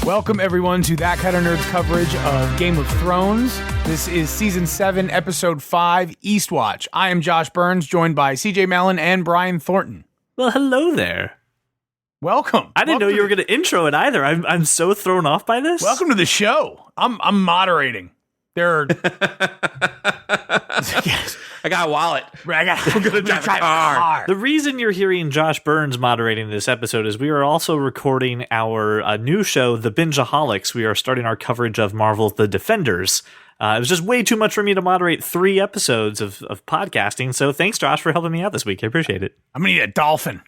Welcome, everyone, to That Kind of Nerds coverage of Game of Thrones. This is Season 7, Episode 5, Eastwatch. I am Josh Burns, joined by CJ Mellon and Brian Thornton. Well, hello there. Welcome. I didn't know you were going to intro it either. I'm so thrown off by this. Welcome to the show. I'm moderating. There are... Yes. I got a wallet. I'm going to drive a car. The reason you're hearing Josh Burns moderating this episode is we are also recording our new show, The Bingeaholics. We are starting our coverage of Marvel's The Defenders. It was just way too much for me to moderate 3 episodes of podcasting, so thanks, Josh, for helping me out this week. I appreciate it. I'm going to need a dolphin.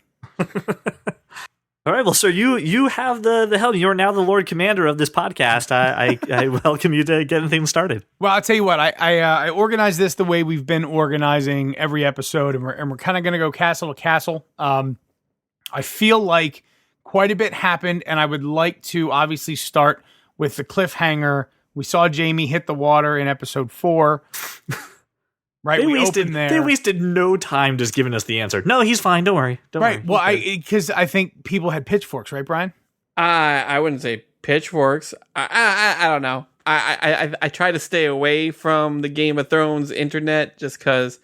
All right, well, sir, you have the helm. You're now the Lord Commander of this podcast. I welcome you to getting things started. Well, I'll tell you what. I organized this the way we've been organizing every episode, and we're kind of going to go castle to castle. I feel like quite a bit happened, and I would like to obviously start with the cliffhanger. We saw Jaime hit the water in episode 4. Right, they wasted no time just giving us the answer. No, he's fine. Don't worry. Don't worry. Well, because I think people had pitchforks, right, Brian? I wouldn't say pitchforks. I don't know. I try to stay away from the Game of Thrones internet just because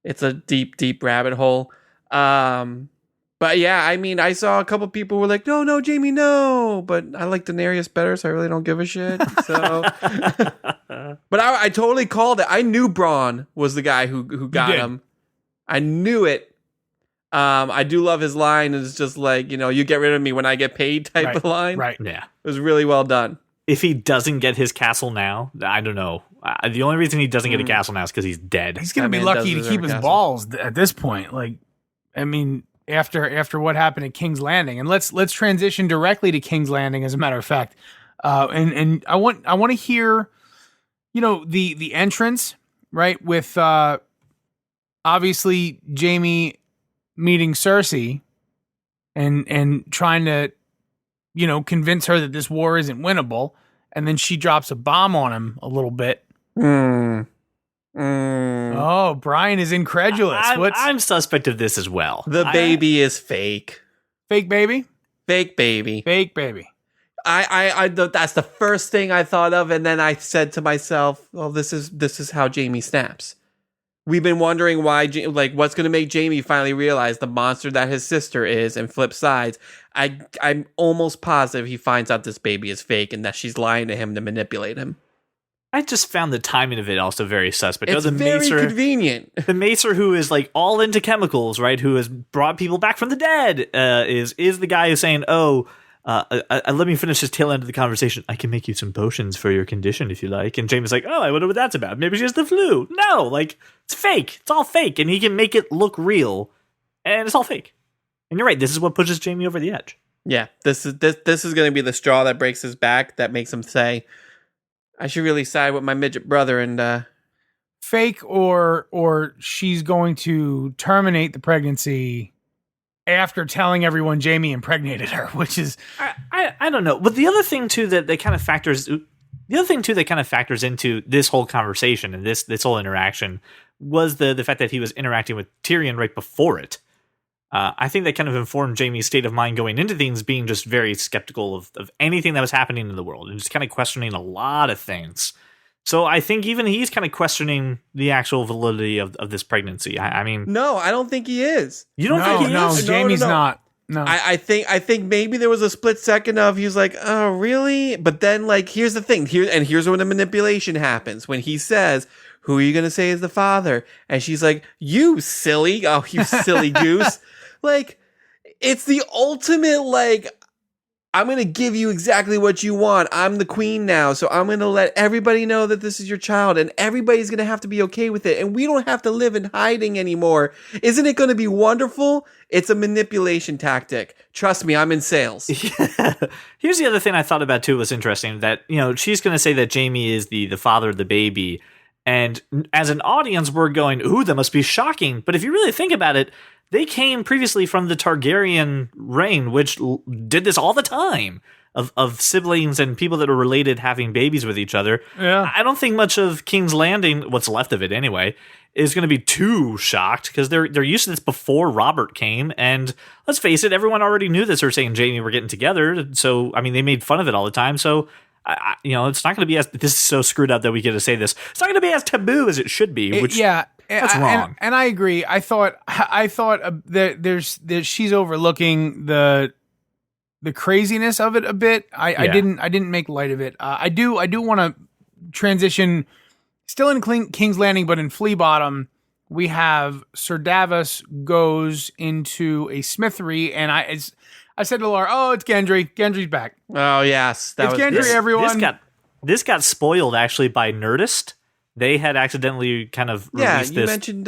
it's a deep rabbit hole. But yeah, I mean, I saw a couple people who were like, no, Jaime, no. But I like Daenerys better, so I really don't give a shit. So, but I totally called it. I knew Bronn was the guy who got him. I knew it. I do love his line. It's just like, you get rid of me when I get paid type of line. Right. Yeah. It was really well done. If he doesn't get his castle now, I don't know. The only reason he doesn't get a castle now is because he's dead. He's going to be lucky to keep his balls at this point. Like, I mean... After what happened at King's Landing, and let's transition directly to King's Landing. As a matter of fact, and I want to hear, the entrance, right, with obviously Jaime meeting Cersei and trying to convince her that this war isn't winnable, and then she drops a bomb on him a little bit. Oh, Brian is incredulous. I'm suspect of this as well. The baby is fake. Fake baby? Fake baby. Fake baby. I that's the first thing I thought of, and then I said to myself, "Well, this is how Jaime snaps." We've been wondering why, what's going to make Jaime finally realize the monster that his sister is and flip sides. I'm almost positive he finds out this baby is fake and that she's lying to him to manipulate him. I just found the timing of it also very suspect. It's very convenient. The Macer who is like all into chemicals, right? Who has brought people back from the dead, is the guy who's saying, let me finish this tail end of the conversation. I can make you some potions for your condition if you like. And James is like, I wonder what that's about. Maybe she has the flu. No, it's fake. It's all fake. And he can make it look real. And it's all fake. And you're right. This is what pushes Jaime over the edge. Yeah, this is going to be the straw that breaks his back, that makes him say, I should really side with my midget brother and fake or she's going to terminate the pregnancy after telling everyone Jaime impregnated her, which is I don't know. But the other thing too that kind of factors into this whole conversation and this whole interaction was the fact that he was interacting with Tyrion right before it. I think that kind of informed Jaime's state of mind going into things, being just very skeptical of anything that was happening in the world and just kind of questioning a lot of things. So I think even he's kind of questioning the actual validity of this pregnancy. I mean... No, I don't think he is. You don't think he is? No, Jaime's not. No. I think maybe there was a split second of he was like, oh, really? But then, here's the thing. Here's when the manipulation happens. When he says... Who are you going to say is the father? And she's like, you silly goose. It's the ultimate, I'm going to give you exactly what you want. I'm the queen now, so I'm going to let everybody know that this is your child, and everybody's going to have to be okay with it, and we don't have to live in hiding anymore. Isn't it going to be wonderful? It's a manipulation tactic. Trust me, I'm in sales. Yeah. Here's the other thing I thought about, too, was interesting, that, she's going to say that Jaime is the father of the baby, and as an audience, we're going, ooh, that must be shocking. But if you really think about it, they came previously from the Targaryen reign, which did this all the time. of siblings and people that are related having babies with each other. Yeah. I don't think much of King's Landing, what's left of it anyway, is going to be too shocked because they're used to this before Robert came. And let's face it, everyone already knew this. Cersei and Jaime were getting together. So, I mean, they made fun of it all the time. So, it's not going to be this is so screwed up that we get to say this. It's not going to be as taboo as it should be, which that's wrong. And I agree. I thought that she's overlooking the craziness of it a bit. I didn't make light of it. I do want to transition still in King's Landing, but in Flea Bottom, we have Sir Davos goes into a smithery, and I said to Laura, "Oh, it's Gendry. Gendry's back." Oh yes, it's Gendry. Everyone. This got spoiled actually by Nerdist. They had accidentally kind of released you mentioned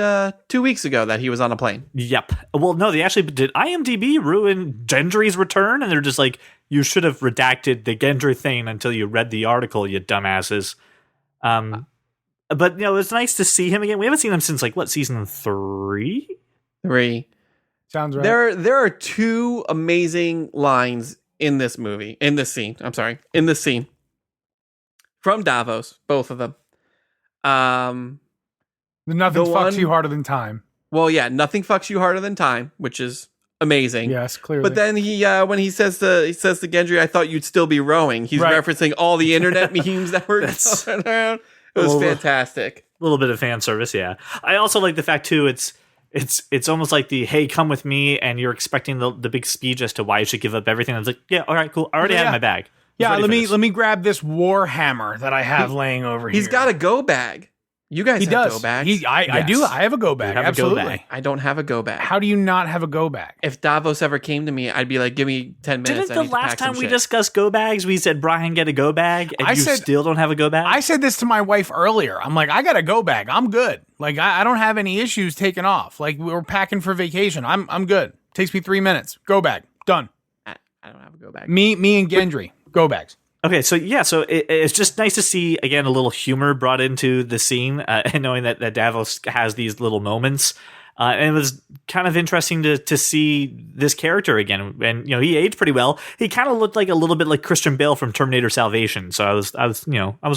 2 weeks ago that he was on a plane. Yep. Well, no, they actually did. IMDb ruin Gendry's return, and they're just like, you should have redacted the Gendry thing until you read the article, you dumbasses. But it's nice to see him again. We haven't seen him since season 3? 3. Sounds right. There are 2 amazing lines in this scene from Davos, both of them. Nothing fucks you harder than time. Well, yeah, nothing fucks you harder than time, which is amazing. Yes, clearly. But then he, when he says to Gendry, "I thought you'd still be rowing," he's referencing all the internet memes that were going around. It was fantastic. A little bit of fan service, yeah. I also like the fact too. It's almost like the "Hey, come with me," and you're expecting the big speech as to why you should give up everything. I was like, "Yeah, all right, cool. I already have my bag." Yeah, let me grab this war hammer that I have laying over here. He's got a go bag. You guys have go bags. I do. I have a go bag. Absolutely. I don't have a go bag. How do you not have a go bag? If Davos ever came to me, I'd be like, "Give me 10 minutes." Didn't the last time we discussed go bags, we said, "Brian, get a go bag," and you still don't have a go bag? I said this to my wife earlier. I'm like, I got a go bag. I'm good. Like, I don't have any issues taking off. Like, we're packing for vacation. I'm good. Takes me 3 minutes. Go bag. Done. I don't have a go bag. Me and Gendry. Go bags. Okay, so it's just nice to see, again, a little humor brought into the scene, and knowing that Davos has these little moments. And it was kind of interesting to see this character again. And, he aged pretty well. He kind of looked like a little bit like Christian Bale from Terminator Salvation. So I was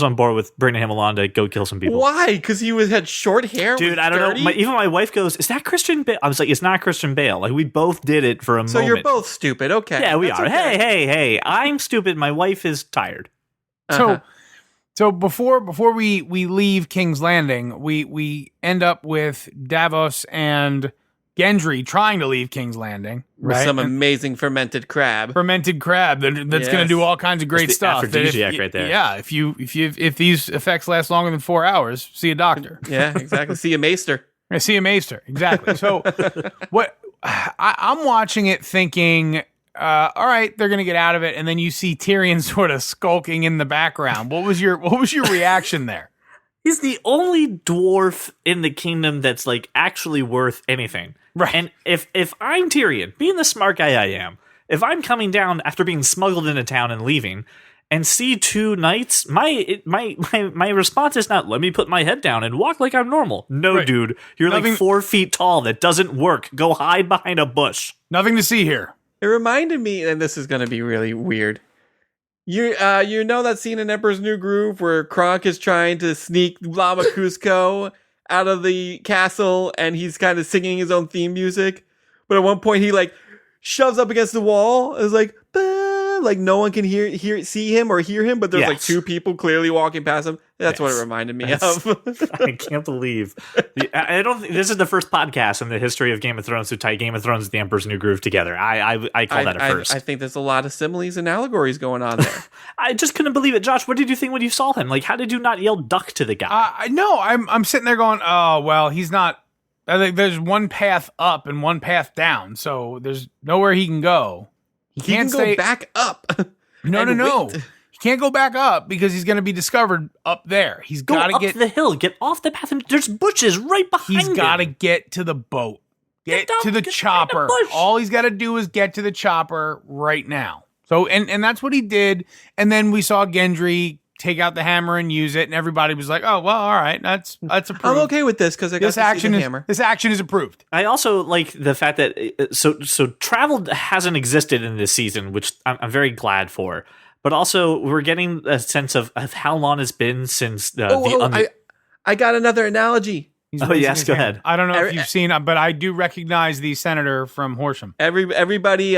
on board with bringing him along to go kill some people. Why? Because he had short hair? Dude, I don't know. Even my wife goes, "Is that Christian Bale?" I was like, "It's not Christian Bale." Like, we both did it for a moment. So you're both stupid. Okay. Yeah, we are. Okay. Hey. I'm stupid. My wife is tired. So before we leave King's Landing, we end up with Davos and Gendry trying to leave King's Landing, right? With some amazing fermented crab. That's going to do all kinds of great stuff. Aphrodisiac right there. Yeah, if these effects last longer than 4 hours, see a doctor. Yeah, exactly. See a maester. Yeah, see a maester. Exactly. So what I'm watching it thinking, all right, they're going to get out of it, and then you see Tyrion sort of skulking in the background. What was your reaction there? He's the only dwarf in the kingdom that's actually worth anything. Right. And if I'm Tyrion, being the smart guy I am, if I'm coming down after being smuggled into town and leaving and see 2 knights, my response is not, "Let me put my head down and walk like I'm normal." No, right. Dude, you're 4 feet tall. That doesn't work. Go hide behind a bush. Nothing to see here. It reminded me, and this is going to be really weird. You know that scene in Emperor's New Groove where Kronk is trying to sneak Lama Cusco out of the castle, and he's kind of singing his own theme music, but at one point he shoves up against the wall. It's no one can see him or hear him, but there's 2 people clearly walking past him. That's what it reminded me of. I can't believe. I don't think this is the first podcast in the history of Game of Thrones to tie Game of Thrones and the Emperor's New Groove together. I call that a first. I think there's a lot of similes and allegories going on there. I just couldn't believe it. Josh, what did you think when you saw him? How did you not yell duck to the guy? No, I'm sitting there going, oh, well, he's not. I think there's one path up and one path down, so there's nowhere he can go. He can't go back up. No. He can't go back up because he's going to be discovered up there. He's got to get the hill, get off the path, and there's bushes right behind him. He's got to get to the boat. Get to the chopper. All he's got to do is get to the chopper right now. So, and that's what he did. And then we saw Gendry take out the hammer and use it, and everybody was like, "Oh, well, all right, that's approved." I'm okay with this because I got to see the hammer. This action is approved. I also like the fact that so travel hasn't existed in this season, which I'm very glad for. But also, we're getting a sense of how long it's been since I got another analogy. Yes, go ahead. I don't know if you've seen, but I do recognize the senator from Horsham. Everybody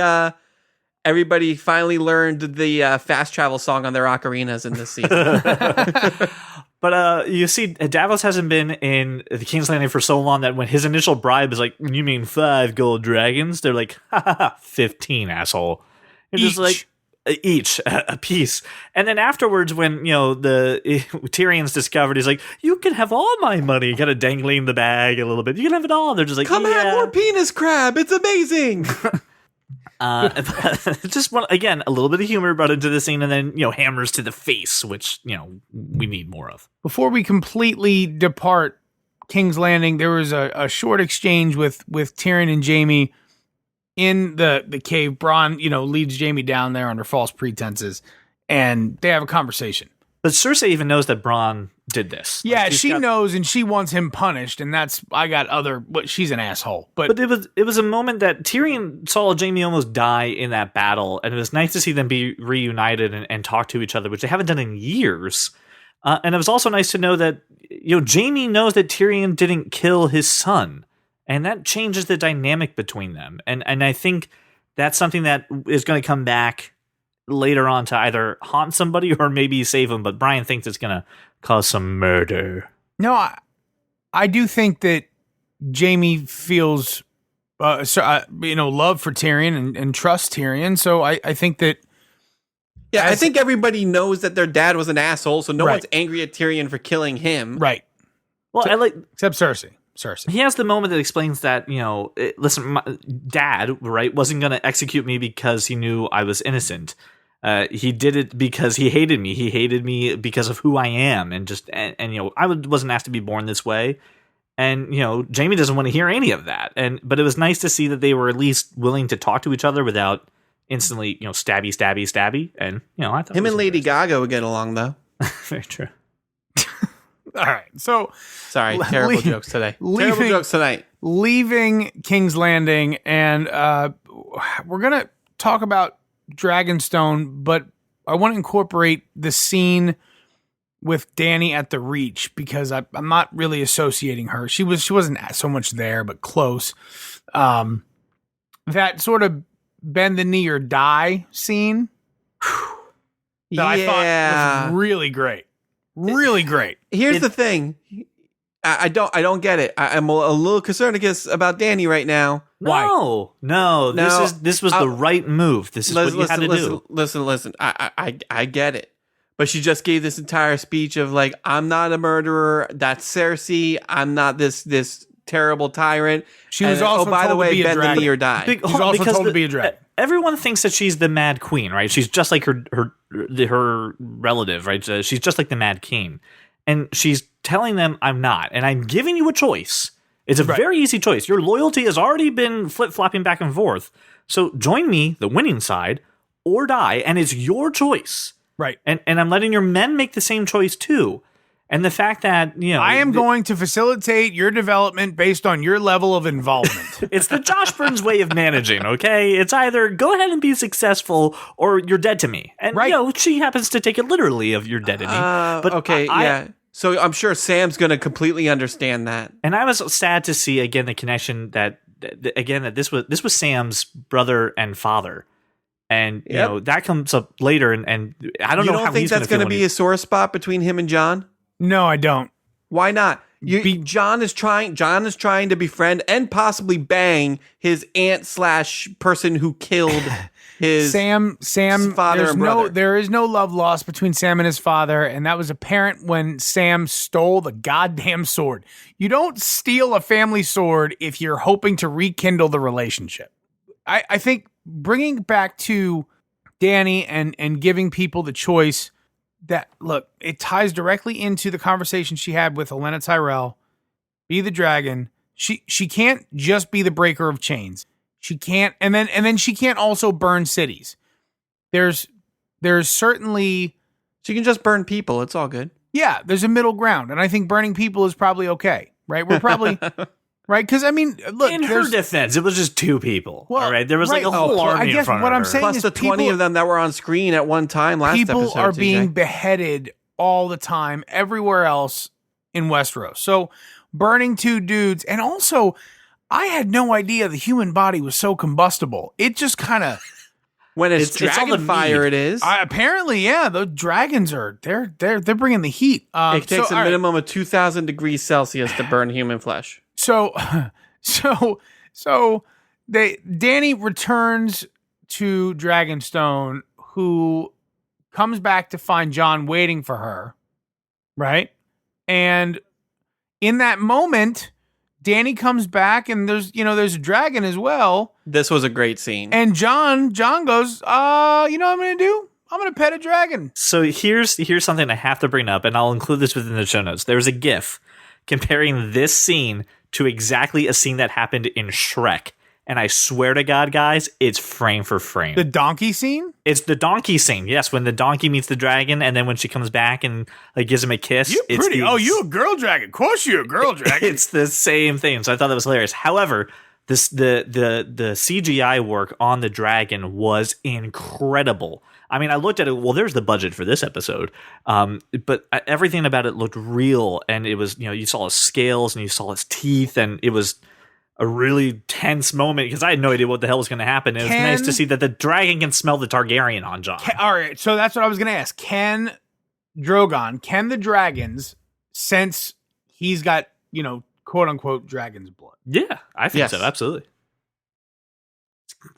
finally learned the fast travel song on their ocarinas in this season. But you see, Davos hasn't been in the King's Landing for so long that when his initial bribe is like, "You mean 5 gold dragons?" They're like, "Ha ha ha, 15, asshole." You're just like, each a piece. And then afterwards, when the Tyrion's discovered, he's like, "You can have all my money," kind of dangling the bag a little bit. "You can have it all." They're just like, "Come have more penis crab. It's amazing." Just again, a little bit of humor brought into the scene, and then hammers to the face, which we need more of. Before we completely depart King's Landing, there was a short exchange with Tyrion and Jaime in the cave. Bronn, leads Jaime down there under false pretenses, and they have a conversation. But Cersei even knows that Bronn did this. Yeah, she knows, and she wants him punished, and but she's an asshole. But it was a moment that Tyrion saw Jaime almost die in that battle, and it was nice to see them be reunited and talk to each other, which they haven't done in years. And it was also nice to know that Jaime knows that Tyrion didn't kill his son. And that changes the dynamic between them. And I think that's something that is going to come back later on to either haunt somebody or maybe save him. But Brian thinks it's going to cause some murder. No, I do think that Jaime feels, love for Tyrion and trusts Tyrion. So I think that. Yeah, I think everybody knows that their dad was an asshole. So no Right. one's angry at Tyrion for killing him. Right. Well, except Cersei. He has the moment that explains that, listen, my dad, right, wasn't going to execute me because he knew I was innocent. He did it because he hated me. He hated me because of who I am. And I wasn't asked to be born this way. And, Jaime doesn't want to hear any of that. But it was nice to see that they were at least willing to talk to each other without instantly, stabby. And, I thought him and Lady Gaga would get along, though. Very true. All right. So sorry, terrible jokes today. Terrible jokes tonight. Leaving King's Landing, and we're gonna talk about Dragonstone, but I want to incorporate the scene with Dany at the Reach because I'm not really associating her. She wasn't so much there, but close. That sort of bend the knee or die scene that I thought was really great. Really great. Here's the thing. I don't get it. I'm a little concerned about Dany right now. No. This was the right move. This is what you had to do. Listen. I get it. But she just gave this entire speech of like, "I'm not a murderer. That's Cersei. I'm not this terrible tyrant." She was also by the told way, to be a bend the dragon. knee or die. She's also told to be a dragon. Everyone thinks that she's the Mad Queen, right? She's just like her relative, right? She's just like the Mad King. And she's telling them, "I'm not. And I'm giving you a choice. It's a very easy choice. Your loyalty has already been flip-flopping back and forth. So join me, the winning side, or die. And it's your choice." Right. And I'm letting your men make the same choice too. And the fact that, I am going to facilitate your development based on your level of involvement. It's the Josh Burns way of managing, okay? It's either go ahead and be successful or you're dead to me. And, she happens to take it literally of you're dead to me. But okay, yeah. So I'm sure Sam's going to completely understand that. And I was sad to see, again, the connection that this was Sam's brother and father. And, that comes up later. And I don't know how he's going to feel. You don't think that's going to be a sore spot between him and Jon? No, I don't. Why not? Jon is trying to befriend and possibly bang his aunt / person who killed his Sam father and brother. There is no love lost between Sam and his father, and that was apparent when Sam stole the goddamn sword. You don't steal a family sword if you're hoping to rekindle the relationship. I think bringing back to Dany and giving people the choice. That look, it ties directly into the conversation she had with Olenna Tyrell. Be the dragon. She can't just be the breaker of chains. She can't, and then she can't also burn cities. There's certainly She can just burn people. It's all good. Yeah, there's a middle ground, and I think burning people is probably okay, right? We're probably right because I mean, look, In her defense, it was just 2 people. Well, all right, there was like a whole army I guess in front what of I'm her. saying Plus is the 20 of them that were on screen at one time last people episode. are being CJ. beheaded all the time everywhere else in Westeros. So burning 2 dudes, and also I had no idea the human body was so combustible. It just kind of When it's all the dragon fire, meat. it is. apparently, yeah, the dragons are they're bringing the heat. It takes so, a all right. minimum of 2,000 degrees Celsius to burn human flesh. So Danny returns to Dragonstone, who comes back to find Jon waiting for her, right? And in that moment, Danny comes back, and there's a dragon as well. This was a great scene. And Jon goes, you know what I'm gonna do? I'm gonna pet a dragon. So here's something I have to bring up, and I'll include this within the show notes. There's a GIF comparing this scene to exactly a scene that happened in Shrek. And I swear to God, guys, it's frame for frame. The donkey scene? It's the donkey scene. Yes, when the donkey meets the dragon, and then when she comes back and gives him a kiss. You it's pretty. You a girl dragon. Of course you're a girl dragon. It's the same thing. So I thought that was hilarious. However, the CGI work on the dragon was incredible. I mean, I looked at it. Well, there's the budget for this episode, but everything about it looked real, and it was, you saw his scales and you saw his teeth, and it was a really tense moment because I had no idea what the hell was going to happen. It was nice to see that the dragon can smell the Targaryen on Jon. All right, so that's what I was going to ask. Can the dragons sense he's got, quote unquote dragon's blood? Yeah, I think Yes. so. Absolutely.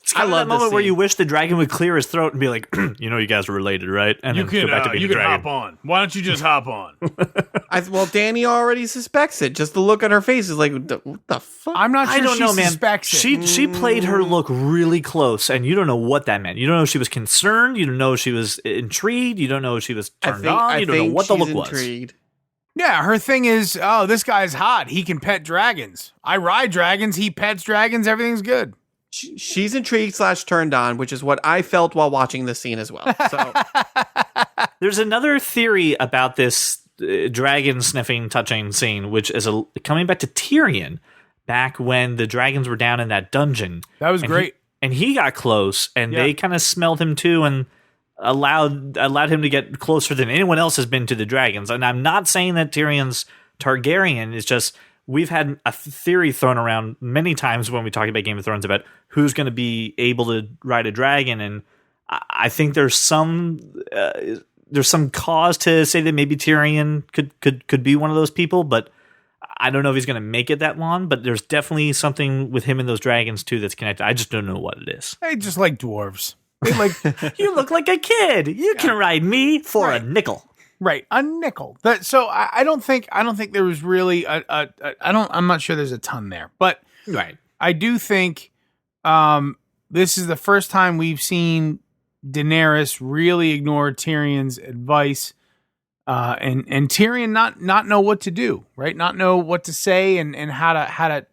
It's I kind of love that this moment where scene. you wish the dragon would clear his throat and be like, you guys are related, right? And You then can go back to being you a can dragon. hop on. Why don't you just hop on? Well, Danny already suspects it. Just the look on her face is like, what the fuck? I'm not sure I don't she know, man. suspects it. She played her look really close, and you don't know what that meant. You don't know if she was concerned. You don't know if she was intrigued. You don't know if she was turned on. You don't know what the look was. Intrigued. Yeah, her thing is, oh, this guy's hot. He can pet dragons. I ride dragons. He pets dragons. Everything's good. She's intrigued / turned on, which is what I felt while watching this scene as well. So There's another theory about this dragon sniffing, touching scene, which is coming back to Tyrion back when the dragons were down in that dungeon. That was great. And he got close, and they kind of smelled him too, and allowed him to get closer than anyone else has been to the dragons. And I'm not saying that Tyrion's Targaryen. It's just we've had a theory thrown around many times when we talk about Game of Thrones about who's going to be able to ride a dragon, and I think there's some cause to say that maybe Tyrion could be one of those people, but I don't know if he's going to make it that long. But there's definitely something with him and those dragons too that's connected. I just don't know what it is. They just like dwarves. They like You look like a kid. You can ride me for a nickel. right a nickel. So I don't think there was really I'm not sure there's a ton there, but Right. I do think this is the first time we've seen Daenerys really ignore Tyrion's advice, and Tyrion not know what to do, right? Not know what to say and how to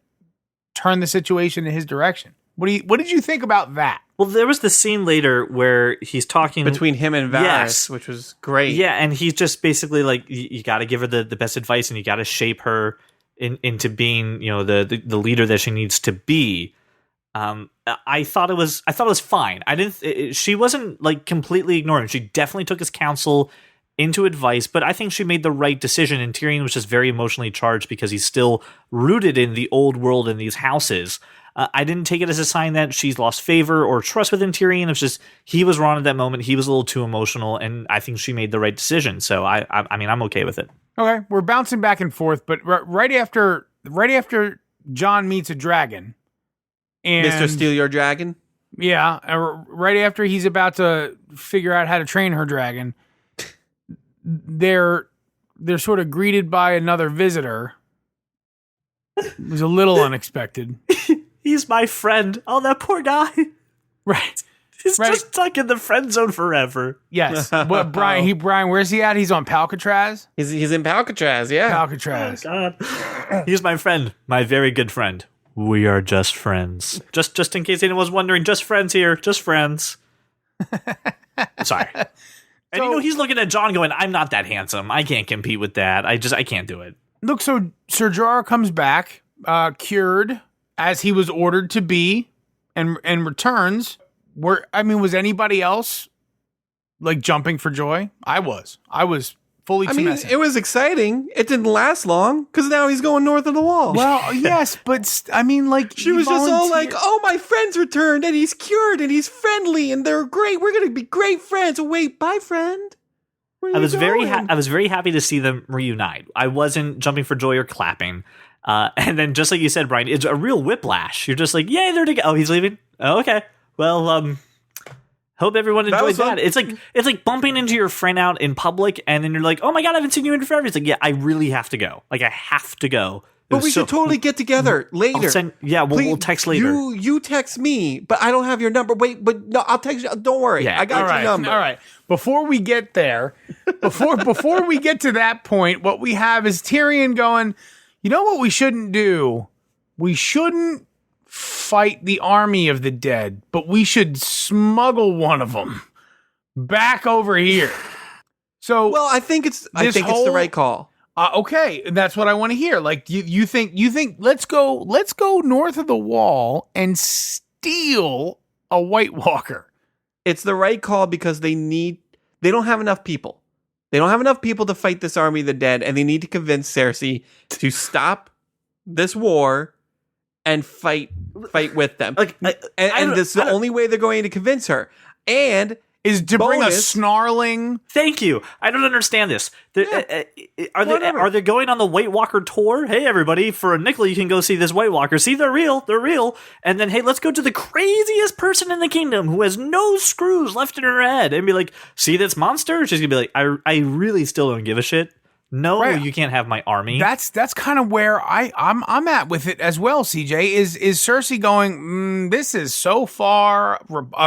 turn the situation in his direction. What did you think about that? Well, there was the scene later where he's talking between him and Varys, Yes. which was great. Yeah, and he's just basically like, you got to give her the best advice, and you got to shape her into being, the leader that she needs to be. I thought it was fine. She wasn't like completely ignoring. She definitely took his counsel into advice, but I think she made the right decision. And Tyrion was just very emotionally charged because he's still rooted in the old world in these houses. I didn't take it as a sign that she's lost favor or trust within Tyrion. It's just he was wrong at that moment. He was a little too emotional, and I think she made the right decision. So I mean, I'm okay with it. Okay, we're bouncing back and forth, but right after Jon meets a dragon, and Mr. Steal Your Dragon. yeah, right after he's about to figure out how to train her dragon, they're sort of greeted by another visitor. It was a little unexpected. He's my friend. Oh, that poor guy. Right. He's Right. just stuck in the friend zone forever. Yes. What Brian, where's he at? He's on Palcatraz? He's in Palcatraz, yeah. Palcatraz. God. He's my friend. My very good friend. We are just friends. Just in case anyone was wondering, just friends here. Just friends. Sorry. And So- he's looking at John going, I'm not that handsome. I can't compete with that. I can't do it. Look, so Ser Jorah comes back, cured as he was ordered to be, and returns. Was anybody else like jumping for joy? I was fully tumescent. It was exciting. It didn't last long because now he's going north of the wall. Well, yes, but She was just all like, "Oh, my friend's returned, and he's cured, and he's friendly, and they're great. We're gonna be great friends." Oh, wait, bye, friend. Where are I you was very going? I was very happy to see them reunite. I wasn't jumping for joy or clapping. And then just like you said, Brian, it's a real whiplash. You're just like, yay, they're together. Oh, he's leaving? Oh, okay. Well, hope everyone enjoyed that. It's like bumping into your friend out in public, and then you're like, oh my God, I haven't seen you in forever. It's like, yeah, I really have to go. Like, I have to go. But we should totally get together later. We'll text later. You text me, but I don't have your number. Wait, but no, I'll text you. Don't worry, Yeah, I got your number. All right. Before we get there, before we get to that point, what we have is Tyrion going, you know what we shouldn't do? We shouldn't fight the army of the dead, but we should smuggle one of them back over here. So, Well, I think it's the right call. okay, that's what I want to hear. Like you think let's go north of the wall and steal a White Walker. It's the right call because they don't have enough people. They don't have enough people to fight this army of the dead, and they need to convince Cersei to stop this war and fight with them. And this is the only way they're going to convince her. And Is to bring a bonus- snarling. Thank you. I don't understand this. Are they going on the White Walker tour? Hey, everybody, for a nickel, you can go see this White Walker. See, they're real. They're real. And then, hey, let's go to the craziest person in the kingdom who has no screws left in her head and be like, see this monster? She's going to be like, I really still don't give a shit. No, Right. you can't have my army. That's kind of where I'm at with it as well. CJ is Cersei going? This is so far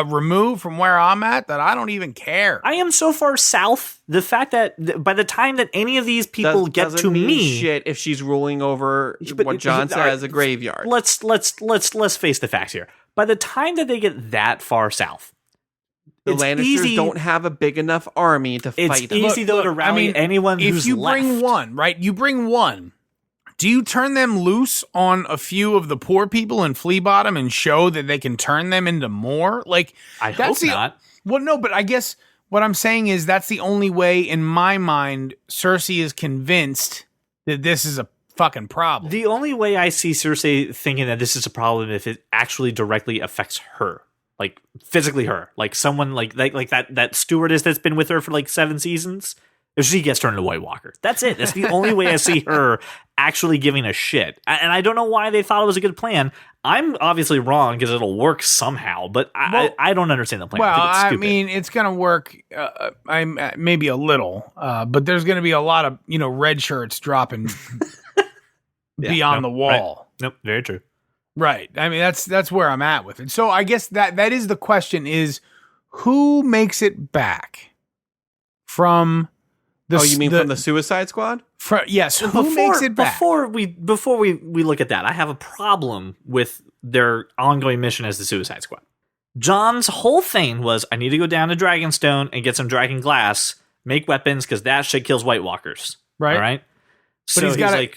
removed from where I'm at that I don't even care. I am so far south. The fact that by the time that any of these people get doesn't to mean me, shit if she's ruling over what John says a graveyard. let's face the facts here. By the time that they get that far south, The it's Lannisters easy. don't have a big enough army to It's fight them. easy though to rally anyone if who's you left. bring one, right? You bring one. Do you turn them loose on a few of the poor people in Flea Bottom and show that they can turn them into more? Like, I that's hope not. Well, no, but I guess what I'm saying is that's the only way, in my mind, Cersei is convinced that this is a fucking problem. The only way I see Cersei thinking that this is a problem if it actually directly affects her. Like physically her. Like someone like that stewardess that's been with her for like 7 seasons. If she gets turned into White Walker. That's it. That's the only way I see her actually giving a shit. And I don't know why they thought it was a good plan. I'm obviously wrong because it'll work somehow, but I don't understand the plan. Well, I think it's stupid. mean, it's going to work maybe a little, but there's going to be a lot of, red shirts dropping beyond the wall. Right. Nope, very true. Right. I mean, that's where I'm at with it. So I guess that is the question: is who makes it back from the? Oh, you mean from the Suicide Squad? Yes. Who makes it back? Before we look at that, I have a problem with their ongoing mission as the Suicide Squad. John's whole thing was, I need to go down to Dragonstone and get some dragon glass, make weapons, because that shit kills White Walkers. Right. All right. But he's got a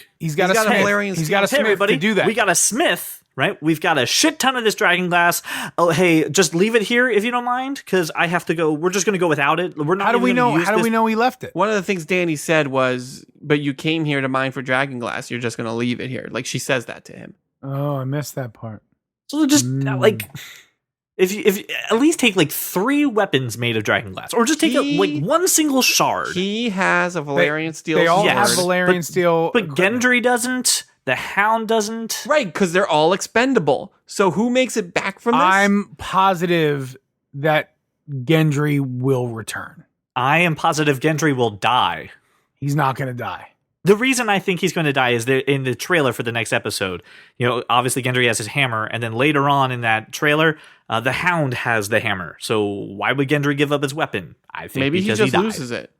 Valerian He's got a hey, smith everybody, to do that. We got a smith. Right, we've got a shit ton of this dragon glass. Oh, hey, just leave it here if you don't mind, because I have to go. We're just going to go without it. We're not. How do we know? How do we know he left it? One of the things Danny said was, "But you came here to mine for dragon glass. You're just going to leave it here." Like she says that to him. Oh, I missed that part. So just like, if you at least take like 3 weapons made of dragon glass, or just take like one single shard. He has a Valerian steel. They all sword. have Valerian steel, but Gendry doesn't. The Hound doesn't. Right, because they're all expendable. So who makes it back from this? I'm positive that Gendry will return. I am positive Gendry will die. He's not going to die. The reason I think he's going to die is that in the trailer for the next episode, obviously Gendry has his hammer, and then later on in that trailer, the Hound has the hammer. So why would Gendry give up his weapon? I think maybe because he just died. loses it.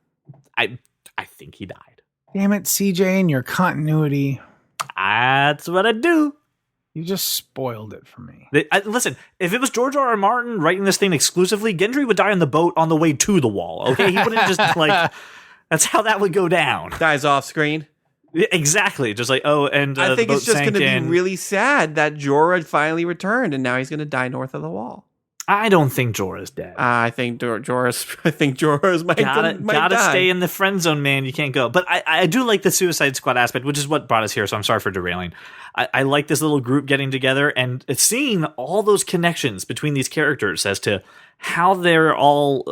I think he died. Damn it, CJ, and your continuity. That's what I do. You just spoiled it for me. Listen, if it was George R. R. Martin writing this thing exclusively, Gendry would die on the boat on the way to the wall. Okay, he wouldn't just like. That's how that would go down. Dies off screen. Exactly, just like and I think the it's boat just going to be sank in. really sad that Jorah finally returned, and now he's going to die north of the wall. I don't think Jorah's dead. I think Jorah's might Gotta die. stay in the friend zone, man. You can't go. But I do like the Suicide Squad aspect, which is what brought us here. So I'm sorry for derailing. I like this little group getting together and seeing all those connections between these characters as to how they're all,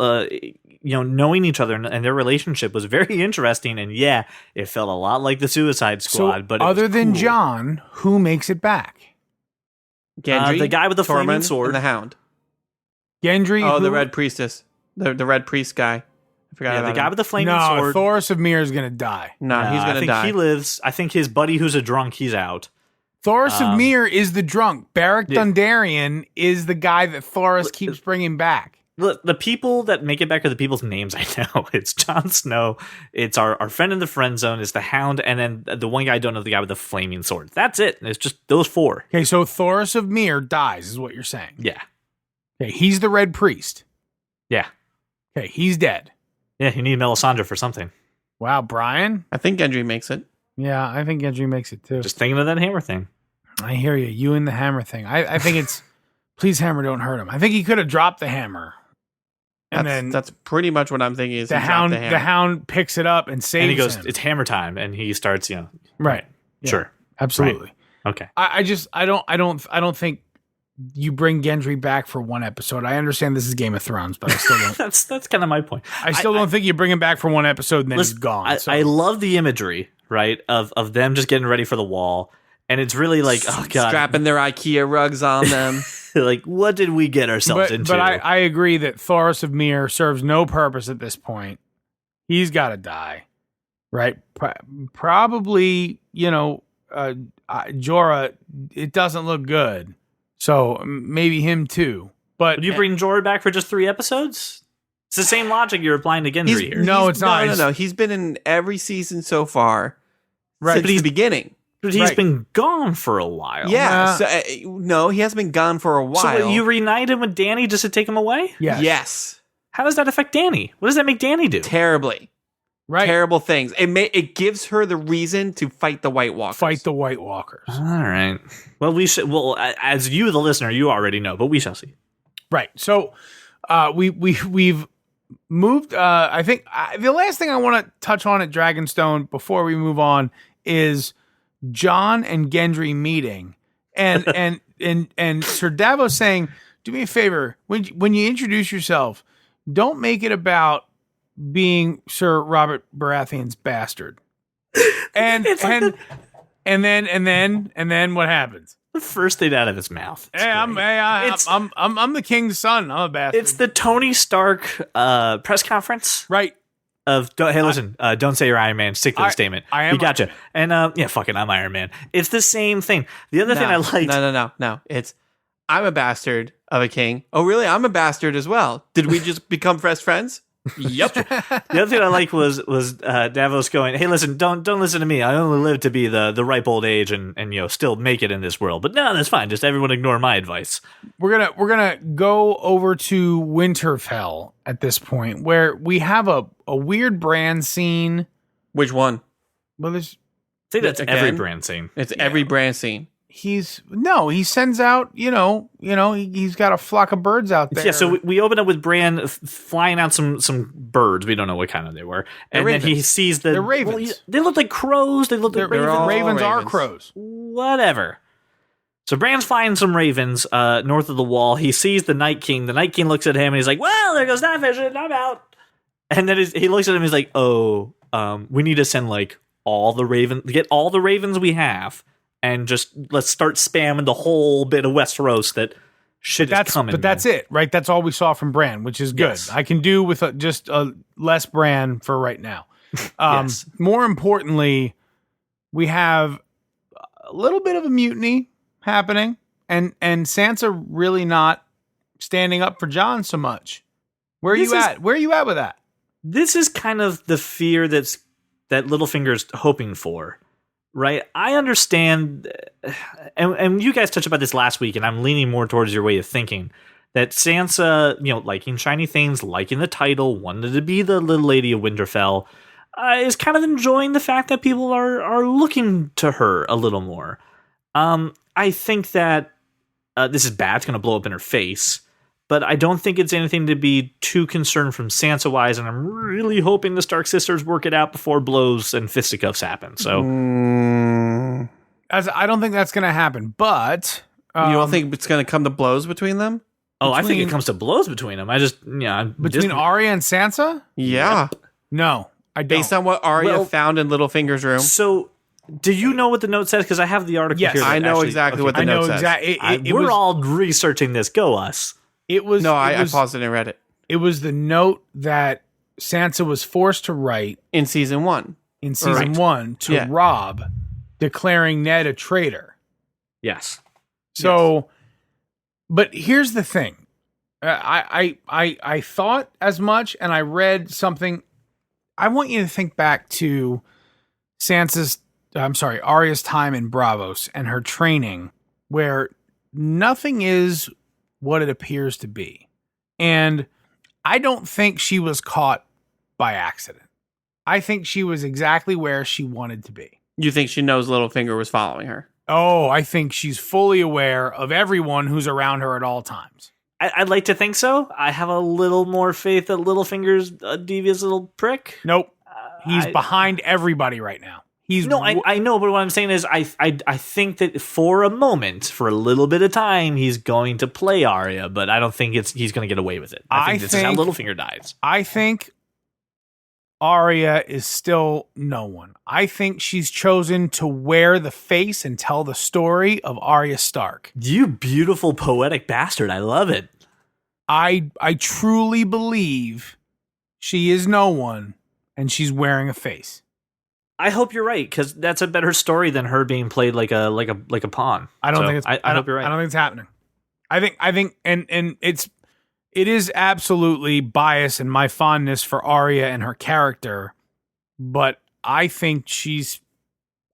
knowing each other and their relationship was very interesting. And yeah, it felt a lot like the Suicide Squad. So but it other was than cool. Jon, who makes it back? Gendry, the guy with the flaming Tormund, sword. and the Hound. Gendry. Oh, who? the Red Priestess, the Red Priest guy. I forgot Yeah, about the guy him. with the flaming No, sword. Thoros of Myr is going to die. No, he's I gonna think die. he lives. I think his buddy, who's a drunk, he's out. Thoros of Myr is the drunk. Beric Dondarrion is the guy that Thoros keeps bringing back. The people that make it back are the people's names I know. It's Jon Snow. It's our friend in the friend zone. It's the Hound, and then the one guy I don't know, the guy with the flaming sword. That's it. It's just those four. Okay, so Thoros of Myr dies, is what you're saying. Yeah, Okay, he's the Red Priest. yeah, Okay, he's dead. yeah. You need Melisandre for something. Wow, Brian? I think Gendry makes it. Yeah, I think Gendry makes it too. Just thinking of that hammer thing. I hear you. You and the hammer thing. I think it's, please hammer, don't hurt him. I think he could have dropped the hammer. And then That's pretty much what I'm thinking. Is the he dropped hound, the hound picks it up and saves And he goes, him. "It's hammer time," and he starts. Right. Yeah, Sure, absolutely. okay. I don't think you bring Gendry back for one episode. I understand this is Game of Thrones, but I still don't. That's kind of my point. I still don't think you bring him back for one episode and then he's gone. So. I love the imagery, right, of them just getting ready for the wall, and it's really like, oh god, strapping their IKEA rugs on them. like what did we get ourselves into? But I agree that Thoros of Myr serves no purpose at this point. He's got to die, right? Probably, Jorah. It doesn't look good, so maybe him too. But Would you bring Jorah back for just 3 episodes? It's the same logic you're applying to Gendry here. No, it's not. No. He's been in every season so far, Right, since but the beginning. But he's Right. been gone for a while. Yeah. No, he hasn't been gone for a while. So you reunite him with Dany just to take him away? Yes. How does that affect Dany? What does that make Dany do? Terribly. right. Terrible things. It gives her the reason to fight the White Walkers. Fight the White Walkers. All right. Well, we should. Well, as you, the listener, you already know, but we shall see. Right. So we've moved. I think the last thing I want to touch on at Dragonstone before we move on is Jon and Gendry meeting, and and Sir Davos saying, "Do me a favor when you introduce yourself, don't make it about being Sir Robert Baratheon's bastard." And It's like and then what happens? the first thing out of his mouth. It's Hey, great. I'm the king's son. I'm a bastard. It's the Tony Stark press conference right. hey, listen, don't say you're Iron Man. Stick to the statement. I am You gotcha. And yeah, fuck it, I'm Iron Man. It's the same thing. The other thing I liked. No. It's I'm a bastard of a king. Oh, really? I'm a bastard as well. Did we just become best friends? Yep. The other thing I liked was Davos going, "Hey, listen, don't listen to me. I only live to be the ripe old age and still make it in this world. But no, that's fine. Just everyone ignore my advice." We're gonna go over to Winterfell at this point, where we have a weird brand scene. Which one? Well, there's I think that's Again? every brand scene. It's every brand scene. he sends out he's got a flock of birds out there. Yeah, so we open up with Bran flying out some birds. We don't know what kind of they were, and They're then he ravens. sees the They're ravens. well, they look like crows. They look like They're ravens. all ravens are ravens. crows. Whatever. So Bran's flying some ravens north of the wall. He sees the Night King. The Night King looks at him and he's like, "Well, there goes that vision. I'm out." And then he looks at him and he's like, "Oh, we need to send like get all the ravens we have, and just let's start spamming the whole bit of Westeros that shit is coming." But that's it, right? That's all we saw from Bran, which is good. Yes. I can do with just a less Bran for right now. Yes. More importantly, we have a little bit of a mutiny happening, and Sansa really not standing up for Jon so much. Where are you at? Where are you at with that? This is kind of the fear that Littlefinger's hoping for, right? I understand, and you guys touched about this last week, and I'm leaning more towards your way of thinking that Sansa, liking shiny things, liking the title, wanted to be the little lady of Winterfell, is kind of enjoying the fact that people are looking to her a little more. I think that this is bad. It's going to blow up in her face. But I don't think it's anything to be too concerned from Sansa-wise, and I'm really hoping the Stark sisters work it out before blows and fisticuffs happen. So, I don't think that's going to happen, but... you don't think it's going to come to blows between them? I think it comes to blows between them. Between Arya and Sansa? Yeah. Yep. No, I don't. Based on what Arya found in Littlefinger's room. So... do you know what the note says? Because I have the article yes, here. I know exactly what the note says. We're all researching this. Go us. It was I paused it and read it. It was the note that Sansa was forced to write in season 1. In season 1 to Robb, declaring Ned a traitor. Yes. So, but here's the thing. I thought as much, and I read something. I want you to think back to Arya's time in Braavos and her training, where nothing is what it appears to be. And I don't think she was caught by accident. I think she was exactly where she wanted to be. You think she knows Littlefinger was following her? Oh, I think she's fully aware of everyone who's around her at all times. I'd like to think so. I have a little more faith that Littlefinger's a devious little prick. Nope. He's behind everybody right now. I know, but what I'm saying is I think that for a moment, for a little bit of time, he's going to play Arya, but I don't think he's going to get away with it. I think this is how Littlefinger dies. I think Arya is still no one. I think she's chosen to wear the face and tell the story of Arya Stark. You beautiful poetic bastard. I love it. I truly believe she is no one and she's wearing a face. I hope you're right, because that's a better story than her being played like a pawn. I don't think it's. I hope you're right. I don't think it's happening. I think, and it is absolutely bias in my fondness for Arya and her character, but I think she's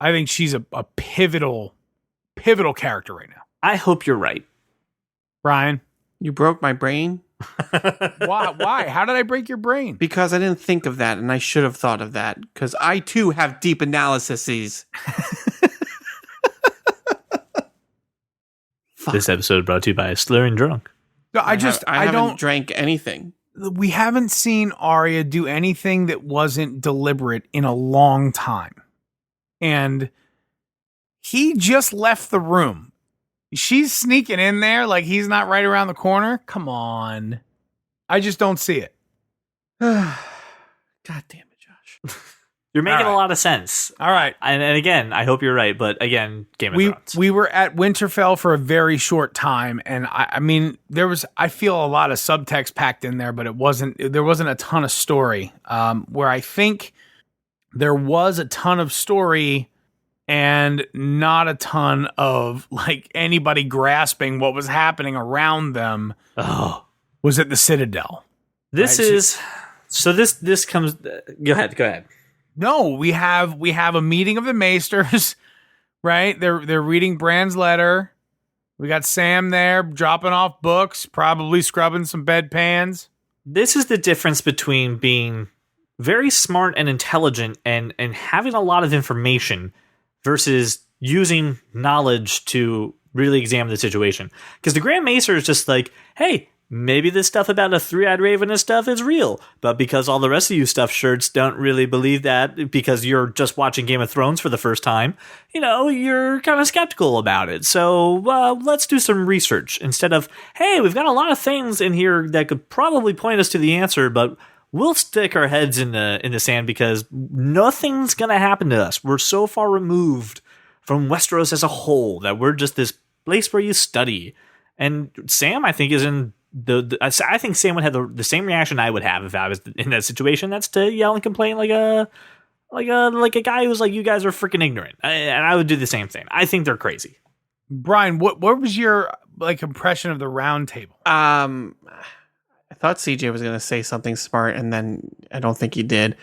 a pivotal character right now. I hope you're right, Brian. You broke my brain. Why? How did I break your brain? Because I didn't think of that, and I should have thought of that. Because I too have deep analyses. This episode brought to you by Slurring Drunk. No, I haven't drank anything. We haven't seen Arya do anything that wasn't deliberate in a long time, and he just left the room. She's sneaking in there like he's not right around the corner. Come on. I just don't see it. God damn it, Josh. You're making a lot of sense. All right. And again, I hope you're right. But again, Game of Thrones. We were at Winterfell for a very short time. And I mean, I feel a lot of subtext packed in there, but there wasn't a ton of story. Where I think there was a ton of story and not a ton of like anybody grasping what was happening around them. Was at the Citadel. This comes. Go ahead. No, we have a meeting of the Maesters, right? They're reading Bran's letter. We got Sam there dropping off books, probably scrubbing some bedpans. This is the difference between being very smart and intelligent and having a lot of information versus using knowledge to really examine the situation. Because the Grand Maester is just like, hey, maybe this stuff about a three-eyed raven and stuff is real, but because all the rest of you stuffed shirts don't really believe that because you're just watching Game of Thrones for the first time, you're kind of skeptical about it. So let's do some research instead of, hey, we've got a lot of things in here that could probably point us to the answer, but we'll stick our heads in the sand because nothing's going to happen to us. We're so far removed from Westeros as a whole that we're just this place where you study. And Sam, I think, is in I think Sam would have the same reaction I would have if I was in that situation. That's to yell and complain like a guy who's like, you guys are freaking ignorant. And I would do the same thing. I think they're crazy. Brian, what was your impression of the round table? I thought CJ was going to say something smart, and then I don't think he did.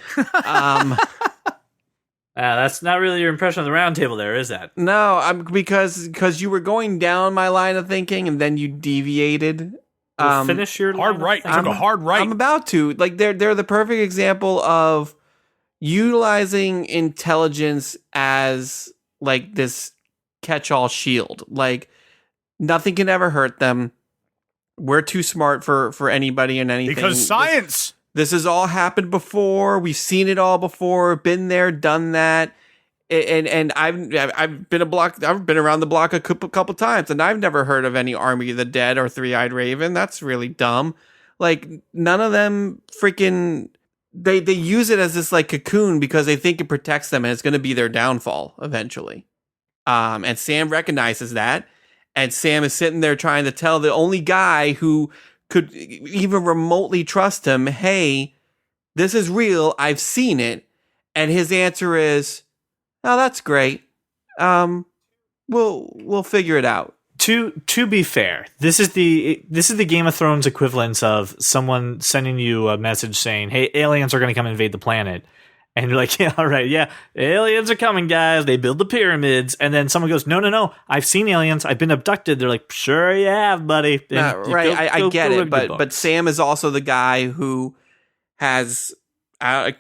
That's not really your impression of the round table there, is that? No, because you were going down my line of thinking and then you deviated. Finish your hard right. line of Took a hard right. I'm about to. Like they're the perfect example of utilizing intelligence as like this catch-all shield. Like nothing can ever hurt them. We're too smart for anybody and anything. Because science. This has all happened before. We've seen it all before. Been there, done that. And I've been around the block a couple times, and I've never heard of any Army of the Dead or Three-Eyed Raven. That's really dumb. Like none of them freaking they use it as this like cocoon because they think it protects them and it's going to be their downfall eventually. And Sam recognizes that, and Sam is sitting there trying to tell the only guy who could even remotely trust him, "Hey, this is real. I've seen it." And his answer is, "Oh, that's great. We'll figure it out." To be fair, this is the Game of Thrones equivalent of someone sending you a message saying, "Hey, aliens are going to come invade the planet," and you're like, "Yeah, all right, yeah, aliens are coming, guys. They build the pyramids," and then someone goes, "No, I've seen aliens. I've been abducted." They're like, "Sure, you have, buddy." Right, I get it, but Sam is also the guy who has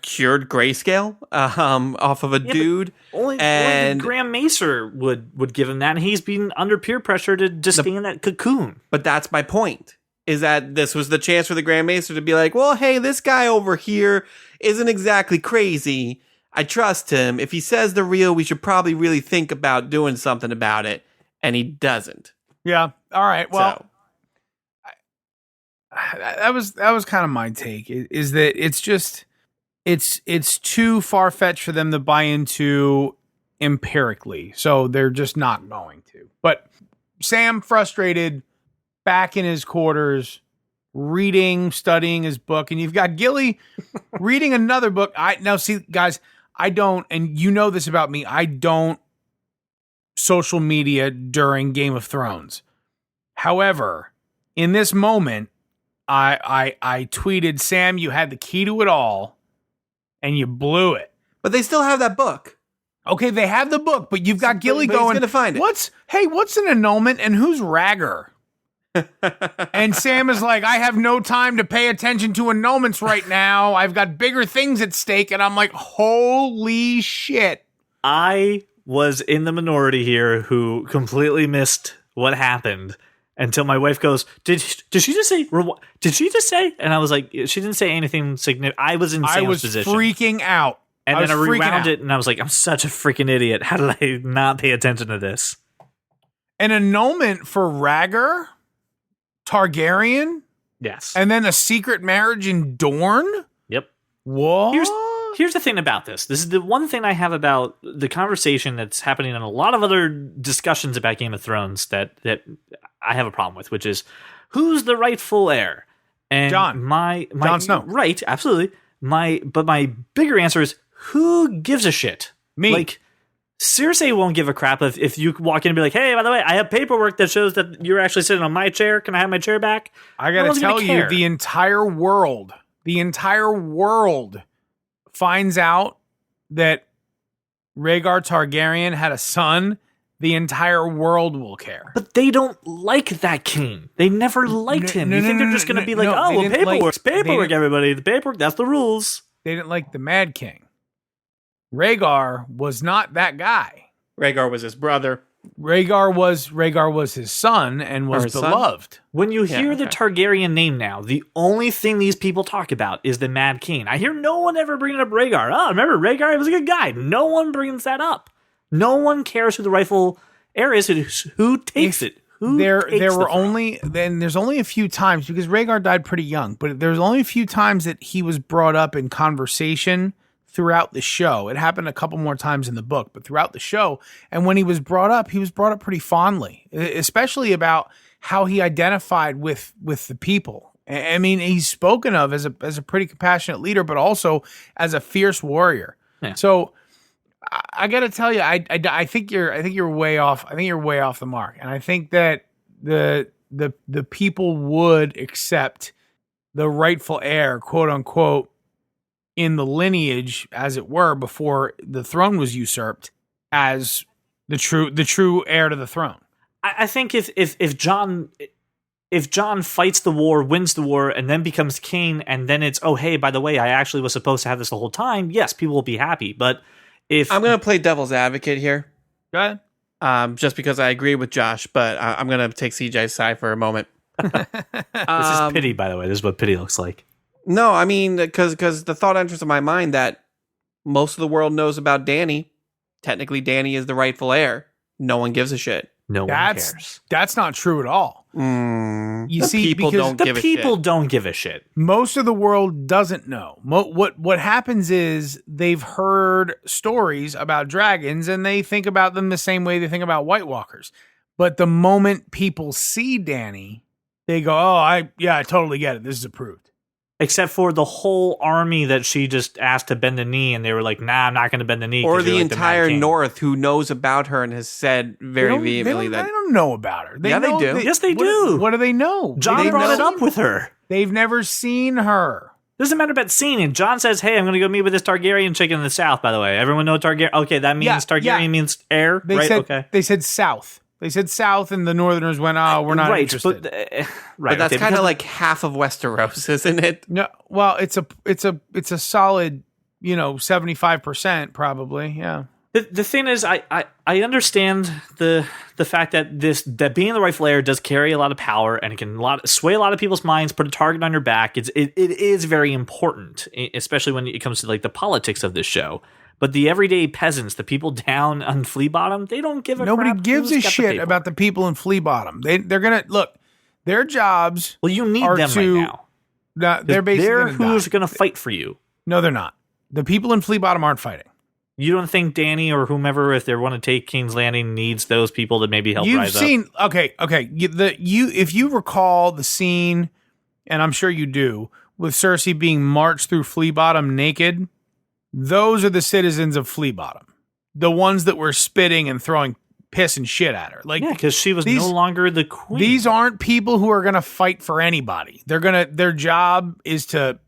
cured grayscale off of a dude. Only Graham Macer would give him that, and he's been under peer pressure to just stay in that cocoon. But that's my point, is that this was the chance for the Grand Macer to be like, well, hey, this guy over here isn't exactly crazy. I trust him. If he says the real, we should probably really think about doing something about it. And he doesn't. Yeah. All right. Well, So, that was kind of my take, is that it's just it's too far-fetched for them to buy into empirically, so they're just not going to. But Sam, frustrated, back in his quarters, studying his book, and you've got Gilly reading another book. Now see, guys, I don't, and you know this about me, I don't social media during Game of Thrones. However, in this moment, I tweeted, "Sam, you had the key to it all, and you blew it." but they still have that book. Okay, they have the book, but you've got Gilly but he's going, gonna find it. What's an annulment and who's Ragger? And Sam is like, "I have no time to pay attention to annulments right now. I've got bigger things at stake." And I'm like, holy shit. I was in the minority here who completely missed what happened until my wife goes, did she just say, did she just say? And I was like, she didn't say anything significant. I was in Sam's position. Freaking out. And then I rewound it, and I was like, I'm such a freaking idiot. How did I not pay attention to this? An annulment for Ragger, Targaryen, Yes. and then a secret marriage in Dorne? Yep. What? Here's the thing about this. This is the one thing I have about the conversation that's happening in a lot of other discussions about Game of Thrones that I have a problem with, which is who's the rightful heir? And Jon Snow. Right, absolutely. But my bigger answer is, who gives a shit? Me. Like, Cersei won't give a crap if you walk in and be like, "Hey, by the way, I have paperwork that shows that you're actually sitting on my chair. Can I have my chair back?" I gotta tell you, the entire world finds out that Rhaegar Targaryen had a son. The entire world will care. But they don't like that king. They never liked him. You think they're just going to be like, "Oh, well, paperwork's paperwork, everybody. The paperwork, that's the rules." They didn't like the Mad King. Rhaegar was not that guy. Rhaegar was his brother. Rhaegar was his son and was beloved. When you hear the Targaryen name now, the only thing these people talk about is the Mad King. I hear no one ever bringing up Rhaegar. Oh, remember Rhaegar? He was a good guy. No one brings that up. No one cares who the rightful heir is. Who takes it? There's only a few times, because Rhaegar died pretty young, but there's only a few times that he was brought up in conversation throughout the show. It happened a couple more times in the book, but throughout the show. And when he was brought up pretty fondly, especially about how he identified with the people. I mean, he's spoken of as a pretty compassionate leader, but also as a fierce warrior. Yeah. So I got to tell you, I think you're way off. I think you're way off the mark. And I think that the people would accept the rightful heir, quote unquote, in the lineage, as it were, before the throne was usurped, as the true heir to the throne. I think if John fights the war, wins the war, and then becomes king, and then it's, oh, hey, by the way, I actually was supposed to have this the whole time, yes, people will be happy. But if I'm going to play devil's advocate here, Go ahead. just because I agree with Josh, but I'm going to take CJ's side for a moment. this is pity, by the way, this is what pity looks like. No, I mean, because the thought enters in my mind that most of the world knows about Dany. Technically, Dany is the rightful heir. No one gives a shit. No one cares. That's not true at all. You see, people because don't give a shit. The people don't give a shit. Most of the world doesn't know. What happens is they've heard stories about dragons and they think about them the same way they think about White Walkers. But the moment people see Dany, they go, "Oh, I totally get it. This is approved." Except for the whole army that she just asked to bend the knee, and they were like, "Nah, I'm not going to bend the knee." Or the like entire the Mad King. North who knows about her and has said very vehemently they that don't know about her. They do. Yes, they do. What do they know? John brought it up with her. They've never seen her. Doesn't matter about seeing it. John says, "Hey, I'm going to go meet with this Targaryen chick in the south." By the way, everyone know Targaryen. Okay, that means Targaryen means heir, right? Okay. They said south. They said south, and the Northerners went, "Oh, we're not interested." But that's kind of like half of Westeros, isn't it? No, well, it's a solid, 75% probably. Yeah. The thing is, I understand the fact that being the rightful heir does carry a lot of power and it can sway a lot of people's minds, put a target on your back. It is very important, especially when it comes to like the politics of this show. But the everyday peasants, the people down on Flea Bottom, they don't give a crap. Nobody gives a shit about the people in Flea Bottom. They're gonna look. Their jobs. Well, you need them right now. They're basically who's going to fight for you. No, they're not. The people in Flea Bottom aren't fighting. You don't think Dany or whomever, if they want to take King's Landing, needs those people to maybe help rise up? Okay. If you recall the scene, and I'm sure you do, with Cersei being marched through Flea Bottom naked. Those are the citizens of Flea Bottom, the ones that were spitting and throwing piss and shit at her. Like, yeah, because she was no longer the queen. These aren't people who are going to fight for anybody. Their job is to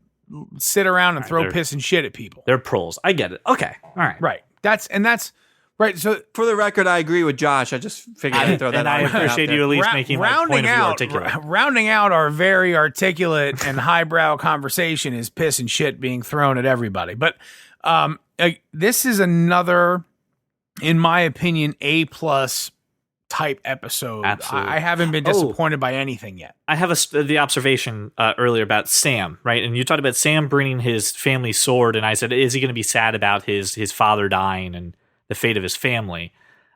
sit around and throw piss and shit at people. They're proles. I get it. Okay, all right, right. That's right. So for the record, I agree with Josh. I just figured I'd throw that. And I appreciate you at least making my point of view articulate. Rounding out our very articulate and highbrow conversation is piss and shit being thrown at everybody, but. This is another, in my opinion, A+ type episode. Absolutely. I haven't been disappointed by anything yet. I have the observation earlier about Sam, right? And you talked about Sam bringing his family sword, and I said, is he going to be sad about his father dying and the fate of his family?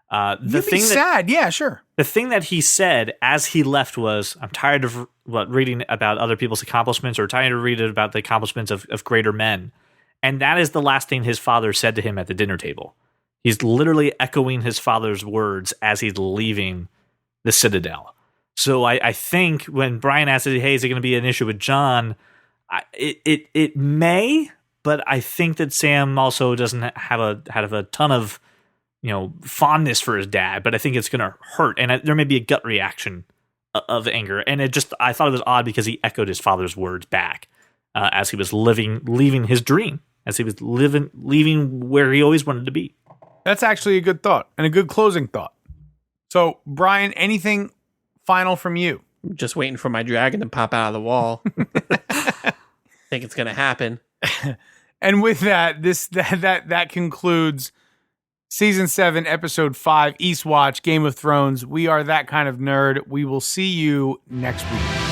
Sad, yeah, sure. The thing that he said as he left was, I'm tired of reading about other people's accomplishments or tired of reading about the accomplishments of greater men. And that is the last thing his father said to him at the dinner table. He's literally echoing his father's words as he's leaving the Citadel. So I think when Brian asked, hey, is it going to be an issue with John? It may, but I think that Sam also doesn't have a ton of fondness for his dad, but I think it's going to hurt. And there may be a gut reaction of anger. And I thought it was odd because he echoed his father's words back as he was leaving his dream. As he was leaving where he always wanted to be. That's actually a good thought and a good closing thought. So, Brian, anything final from you? I'm just waiting for my dragon to pop out of the wall. Think it's gonna happen. And with that, that concludes Season 7, Episode 5, Eastwatch, Game of Thrones. We are that kind of nerd. We will see you next week.